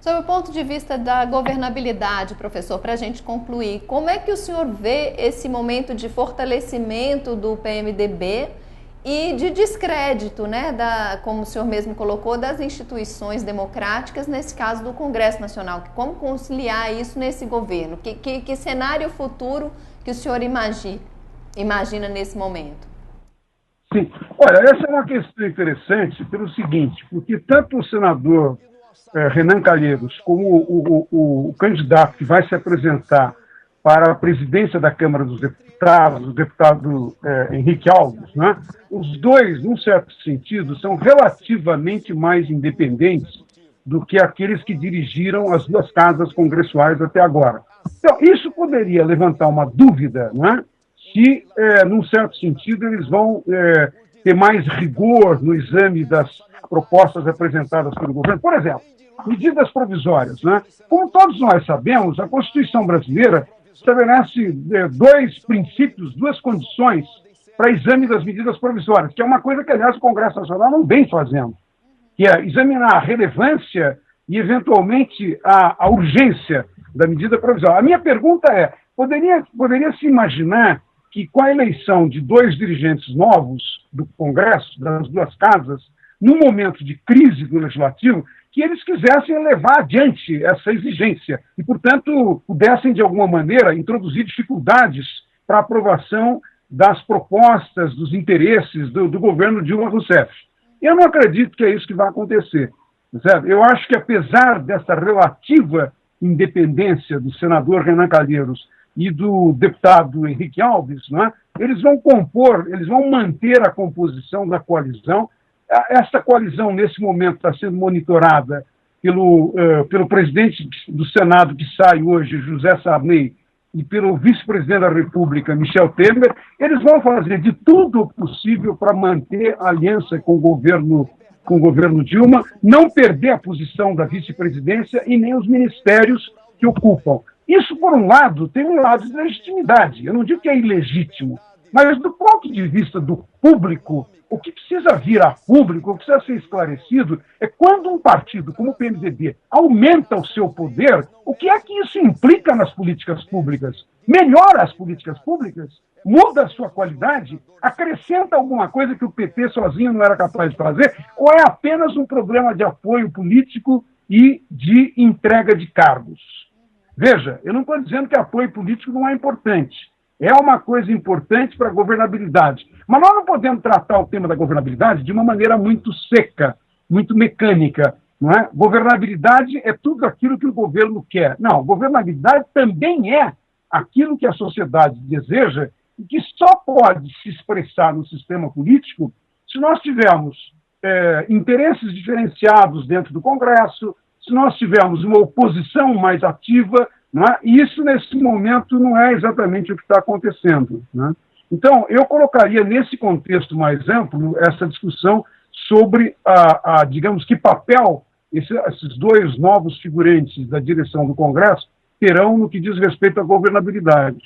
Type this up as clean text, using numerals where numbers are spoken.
Sob o ponto de vista da governabilidade, professor, para a gente concluir, como é que o senhor vê esse momento de fortalecimento do PMDB e de descrédito, né, como o senhor mesmo colocou, das instituições democráticas, nesse caso do Congresso Nacional? Como conciliar isso nesse governo? Que cenário futuro que o senhor imagina nesse momento? Sim. Olha, essa é uma questão interessante pelo seguinte, porque tanto o senador Renan Calheiros como o candidato que vai se apresentar para a presidência da Câmara dos Deputados, o deputado Henrique Alves, né? Os dois, num certo sentido, são relativamente mais independentes do que aqueles que dirigiram as duas casas congressuais até agora. Então, isso poderia levantar uma dúvida, né? Se, num certo sentido, eles vão ter mais rigor no exame das propostas apresentadas pelo governo. Por exemplo, medidas provisórias, né? Como todos nós sabemos, a Constituição brasileira estabelece dois princípios, duas condições para exame das medidas provisórias, que é uma coisa que, aliás, o Congresso Nacional não vem fazendo, que é examinar a relevância e, eventualmente, a urgência da medida provisória. A minha pergunta é, poderia-se imaginar que, com a eleição de dois dirigentes novos do Congresso, das duas casas, num momento de crise do Legislativo, que eles quisessem levar adiante essa exigência e, portanto, pudessem, de alguma maneira, introduzir dificuldades para a aprovação das propostas, dos interesses do governo Dilma Rousseff. Eu não acredito que é isso que vai acontecer. Sabe? Eu acho que, apesar dessa relativa independência do senador Renan Calheiros e do deputado Henrique Alves, né, eles vão manter a composição da coalizão. Essa coalizão, nesse momento, está sendo monitorada pelo presidente do Senado, que sai hoje, José Sarney, e pelo vice-presidente da República, Michel Temer. Eles vão fazer de tudo o possível para manter a aliança com o governo Dilma, não perder a posição da vice-presidência e nem os ministérios que ocupam. Isso, por um lado, tem um lado de legitimidade. Eu não digo que é ilegítimo, mas do ponto de vista do público, o que precisa vir a público, o que precisa ser esclarecido, é quando um partido como o PMDB aumenta o seu poder, o que é que isso implica nas políticas públicas? Melhora as políticas públicas? Muda a sua qualidade? Acrescenta alguma coisa que o PT sozinho não era capaz de fazer? Ou é apenas um problema de apoio político e de entrega de cargos? Veja, eu não estou dizendo que apoio político não é importante. É uma coisa importante para a governabilidade. Mas nós não podemos tratar o tema da governabilidade de uma maneira muito seca, muito mecânica. Não é? Governabilidade é tudo aquilo que o governo quer. Não, governabilidade também é aquilo que a sociedade deseja e que só pode se expressar no sistema político se nós tivermos interesses diferenciados dentro do Congresso, se nós tivermos uma oposição mais ativa. Não é? E isso, nesse momento, não é exatamente o que está acontecendo. Não é? Então, eu colocaria nesse contexto mais amplo essa discussão sobre, digamos, que papel esses dois novos figurantes da direção do Congresso terão no que diz respeito à governabilidade.